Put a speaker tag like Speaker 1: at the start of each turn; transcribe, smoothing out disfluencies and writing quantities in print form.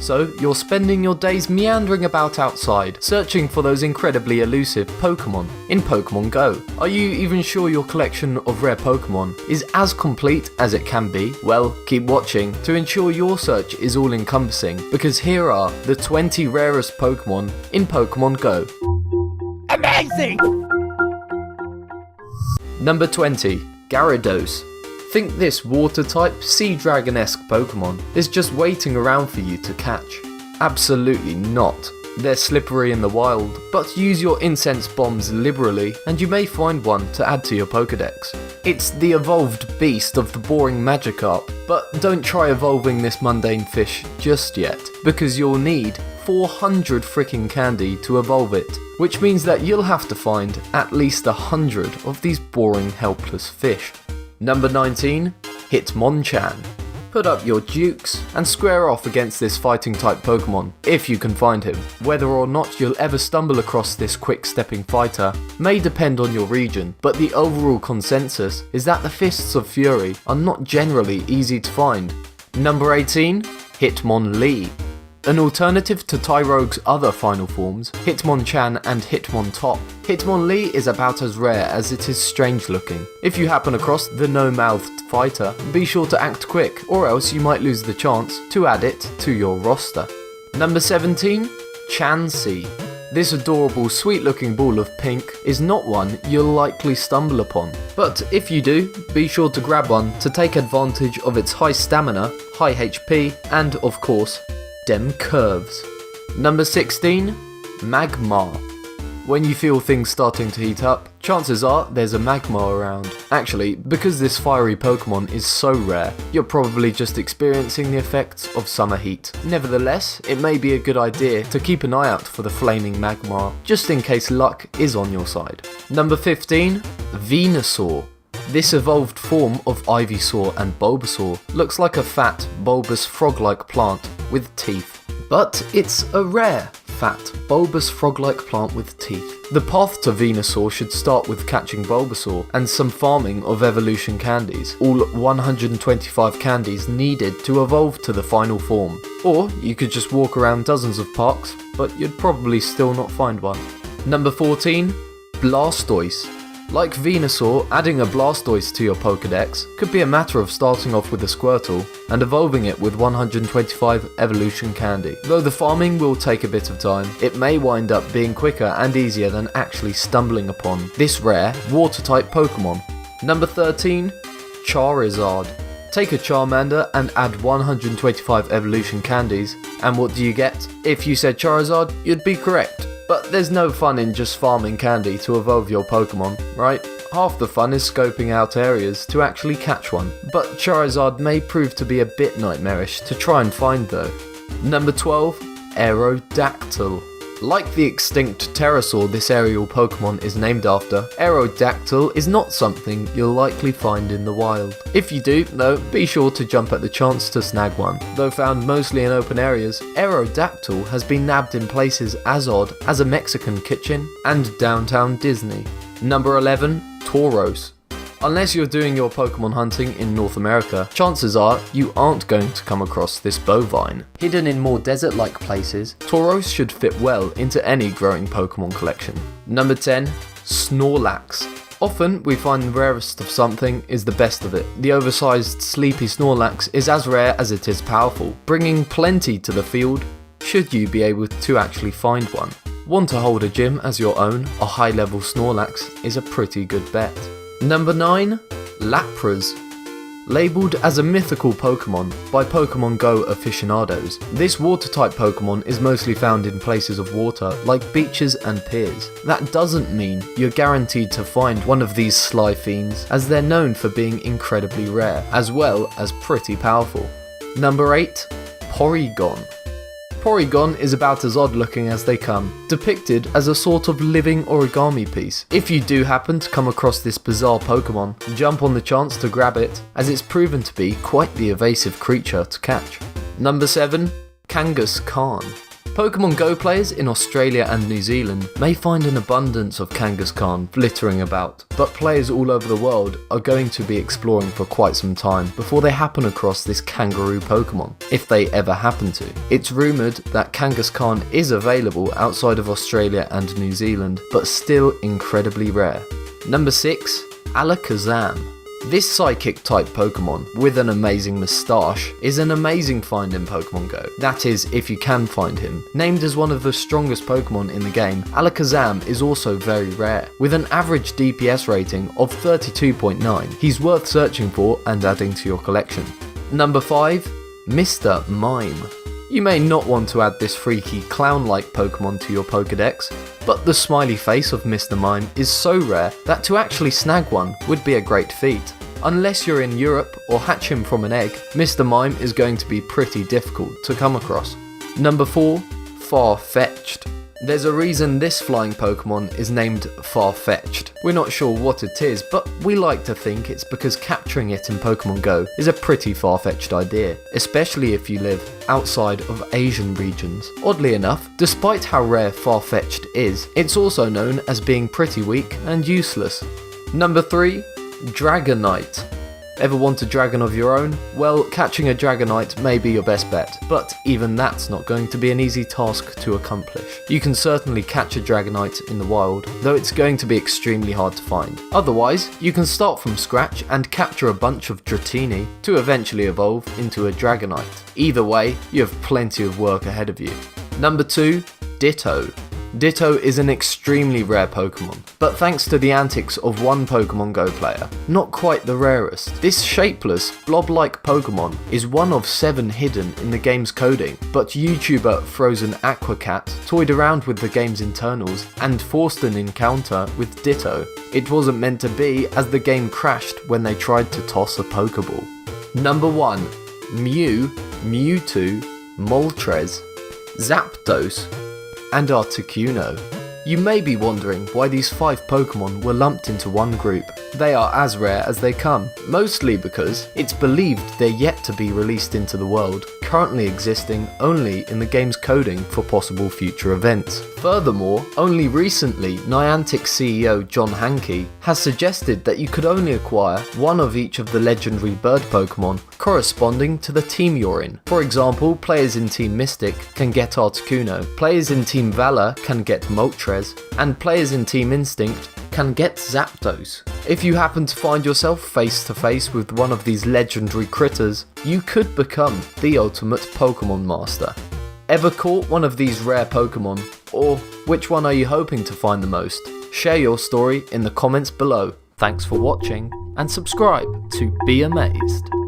Speaker 1: So you're spending your days meandering about outside, searching for those incredibly elusive Pokemon in Pokemon Go. Are you even sure your collection of rare Pokemon is as complete as it can be? Well, keep watching to ensure your search is all encompassing, because here are the 20 rarest Pokemon in Pokemon Go.
Speaker 2: Amazing!
Speaker 1: Number 20. Gyarados. Think this water-type, sea dragon-esque Pokemon is just waiting around for you to catch. Absolutely not. They're slippery in the wild, but use your incense bombs liberally and you may find one to add to your Pokedex. It's the evolved beast of the boring Magikarp, but don't try evolving this mundane fish just yet, because you'll need 400 freaking candy to evolve it, which means that you'll have to find at least 100 of these boring helpless fish. Number 19. Hitmonchan. Put up your dukes and square off against this fighting type Pokemon, if you can find him. Whether or not you'll ever stumble across this quick stepping fighter may depend on your region, but the overall consensus is that the Fists of Fury are not generally easy to find. Number 18. Hitmonlee. An alternative to Tyrogue's other final forms, Hitmonchan and Hitmontop. Hitmonlee is about as rare as it is strange looking. If you happen across the no-mouthed fighter, be sure to act quick, or else you might lose the chance to add it to your roster. Number 17. Chansey. This adorable, sweet-looking ball of pink is not one you'll likely stumble upon, but if you do, be sure to grab one to take advantage of its high stamina, high HP, and of course, dem curves. Number 16. Magmar. When you feel things starting to heat up, chances are there's a Magmar around. Actually, because this fiery Pokemon is so rare, you're probably just experiencing the effects of summer heat. Nevertheless, it may be a good idea to keep an eye out for the flaming Magmar, just in case luck is on your side. Number 15. Venusaur. This evolved form of Ivysaur and Bulbasaur looks like a fat, bulbous frog-like plant with teeth. But it's a rare, fat, bulbous frog-like plant with teeth. The path to Venusaur should start with catching Bulbasaur and some farming of evolution candies, all 125 candies needed to evolve to the final form. Or you could just walk around dozens of parks, but you'd probably still not find one. Number 14. Blastoise. Like Venusaur, adding a Blastoise to your Pokedex could be a matter of starting off with a Squirtle and evolving it with 125 evolution candy. Though the farming will take a bit of time, it may wind up being quicker and easier than actually stumbling upon this rare water-type Pokemon. Number 13. Charizard. Take a Charmander and add 125 evolution candies, and what do you get? If you said Charizard, you'd be correct. But there's no fun in just farming candy to evolve your Pokemon, right? Half the fun is scoping out areas to actually catch one, but Charizard may prove to be a bit nightmarish to try and find though. Number 12. Aerodactyl. Like the extinct pterosaur this aerial Pokemon is named after, Aerodactyl is not something you'll likely find in the wild. If you do, though, be sure to jump at the chance to snag one. Though found mostly in open areas, Aerodactyl has been nabbed in places as odd as a Mexican kitchen and downtown Disney. Number 11. Tauros. Unless you're doing your Pokemon hunting in North America, chances are you aren't going to come across this bovine. Hidden in more desert-like places, Tauros should fit well into any growing Pokemon collection. Number 10. Snorlax. Often we find the rarest of something is the best of it. The oversized, sleepy Snorlax is as rare as it is powerful, bringing plenty to the field should you be able to actually find one. Want to hold a gym as your own? A high-level Snorlax is a pretty good bet. Number 9. Lapras. Labelled as a mythical Pokemon by Pokemon Go aficionados, this water-type Pokemon is mostly found in places of water like beaches and piers. That doesn't mean you're guaranteed to find one of these sly fiends, as they're known for being incredibly rare, as well as pretty powerful. Number 8. Porygon. Porygon is about as odd looking as they come, depicted as a sort of living origami piece. If you do happen to come across this bizarre Pokemon, jump on the chance to grab it, as it's proven to be quite the evasive creature to catch. Number 7. Kangaskhan. Pokemon Go players in Australia and New Zealand may find an abundance of Kangaskhan littering about, but players all over the world are going to be exploring for quite some time before they happen across this kangaroo Pokemon, if they ever happen to. It's rumoured that Kangaskhan is available outside of Australia and New Zealand, but still incredibly rare. Number 6. Alakazam. This psychic type Pokemon with an amazing moustache is an amazing find in Pokemon Go. That is, if you can find him. Named as one of the strongest Pokemon in the game, Alakazam is also very rare. With an average DPS rating of 32.9, he's worth searching for and adding to your collection. Number 5. Mr. Mime. You may not want to add this freaky clown-like Pokemon to your Pokedex, but the smiley face of Mr. Mime is so rare that to actually snag one would be a great feat. Unless you're in Europe or hatch him from an egg, Mr. Mime is going to be pretty difficult to come across. Number 4. Far-fetched. There's a reason this flying Pokemon is named Far-fetched. We're not sure what it is, but we like to think it's because capturing it in Pokemon Go is a pretty far-fetched idea, especially if you live outside of Asian regions. Oddly enough, despite how rare Far-fetched is, it's also known as being pretty weak and useless. Number 3. Dragonite. Ever want a dragon of your own? Well, catching a Dragonite may be your best bet, but even that's not going to be an easy task to accomplish. You can certainly catch a Dragonite in the wild, though it's going to be extremely hard to find. Otherwise, you can start from scratch and capture a bunch of Dratini to eventually evolve into a Dragonite. Either way, you have plenty of work ahead of you. Number 2. Ditto. Ditto is an extremely rare Pokemon, but thanks to the antics of one Pokemon Go player, not quite the rarest. This shapeless, blob-like Pokemon is one of 7 hidden in the game's coding, but YouTuber Frozen Aquacat toyed around with the game's internals and forced an encounter with Ditto. It wasn't meant to be, as the game crashed when they tried to toss a Pokeball. Number 1. Mew, Mewtwo, Moltres, Zapdos, and Articuno. You may be wondering why these 5 Pokemon were lumped into one group. They are as rare as they come, mostly because it's believed they're yet to be released into the world, currently existing only in the game's coding for possible future events. Furthermore, only recently Niantic CEO John Hanke has suggested that you could only acquire one of each of the legendary bird Pokemon corresponding to the team you're in. For example, players in Team Mystic can get Articuno, players in Team Valor can get Moltres, and players in Team Instinct can get Zapdos. If you happen to find yourself face to face with one of these legendary critters, you could become the ultimate Pokemon master. Ever caught one of these rare Pokemon? Or which one are you hoping to find the most? Share your story in the comments below. Thanks for watching and subscribe to Be Amazed.